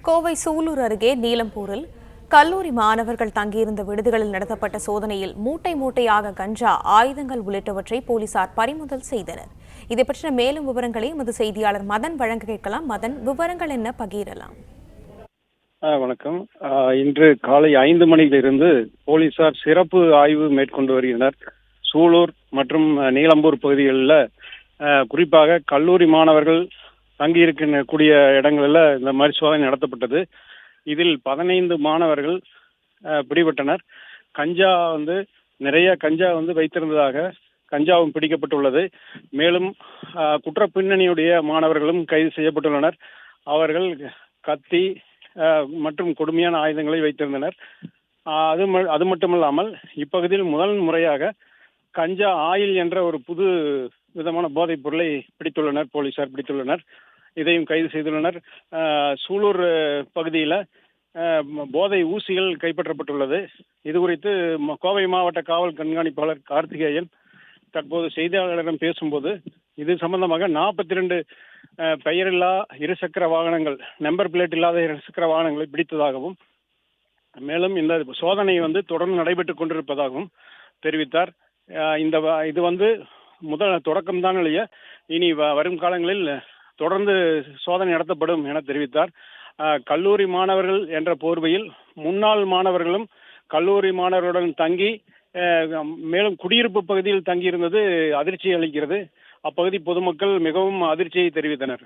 கோவை சூலூர் அருகே நீலம்பூரில் கல்லூரி மாணவர்கள் தங்கியிருந்த விடுதிகளில் நடத்தப்பட்ட சோதனையில் மூட்டை மூட்டையாக கஞ்சா, ஆயுதங்கள் உள்ளிட்டவற்றை போலீசார் பறிமுதல் செய்தனர். இதை பற்றின மேலும் விவரங்களை எமது செய்தியாளர் மதன் வழங்க கேட்கலாம். மதன், விவரங்கள் என்ன பகிரலாம்? வணக்கம். இன்று காலை 5 மணியிலிருந்து போலீசார் சிறப்பு ஆய்வு மேற்கொண்டு வருகின்றனர். சூலூர் மற்றும் நீலம்பூர் பகுதிகளில் குறிப்பாக கல்லூரி மாணவர்கள் தங்கியிருக்கக்கூடிய இடங்களில் இந்த மாதிரி சோதனை நடத்தப்பட்டது. இதில் 15 மாணவர்கள் பிடிபட்டனர். கஞ்சா நிறைய கஞ்சா வைத்திருந்ததாக கஞ்சாவும் பிடிக்கப்பட்டுள்ளது. மேலும் குற்ற பின்னணியுடைய மாணவர்களும் கைது செய்யப்பட்டுள்ளனர். அவர்கள் கத்தி மற்றும் கொடுமையான ஆயுதங்களை வைத்திருந்தனர். அது மட்டுமல்லாமல் இப்பகுதியில் முதல் முறையாக கஞ்சா ஆயில் என்ற ஒரு புது விதமான போதைப் பொருளை போலீசார் பிடித்துள்ளனர். இதையும் கைது செய்துள்ளனர். சூலூர் பகுதியில் போதை ஊசிகள் கைப்பற்றப்பட்டுள்ளது. இது குறித்து கோவை மாவட்ட காவல் கண்காணிப்பாளர் கார்த்திகேயன் தற்போது செய்தியாளர்களிடம் பேசும்போது இது சம்பந்தமாக 42 பெயரில்லா இருசக்கர வாகனங்கள், நம்பர் பிளேட் இல்லாத இருசக்கர வாகனங்களை பிடித்ததாகவும், மேலும் இந்த சோதனை தொடர்ந்து நடைபெற்றுக் கொண்டிருப்பதாகவும் தெரிவித்தார். இது முதல் தொடக்கம்தான் இல்லையா, இனி வரும் காலங்களில் தொடர்ந்து சோதனை நடத்தப்படும் என தெரிவித்தார். கல்லூரி மாணவர்கள் என்ற போர்வையில் முன்னாள் மாணவர்களும் கல்லூரி மாணவர்களுடன் தங்கி மேலும் குடியிருப்பு பகுதியில் தங்கியிருந்தது அதிர்ச்சி அளிக்கிறது. அப்பகுதி பொதுமக்கள் மிகவும் அதிர்ச்சியை தெரிவித்தனர்.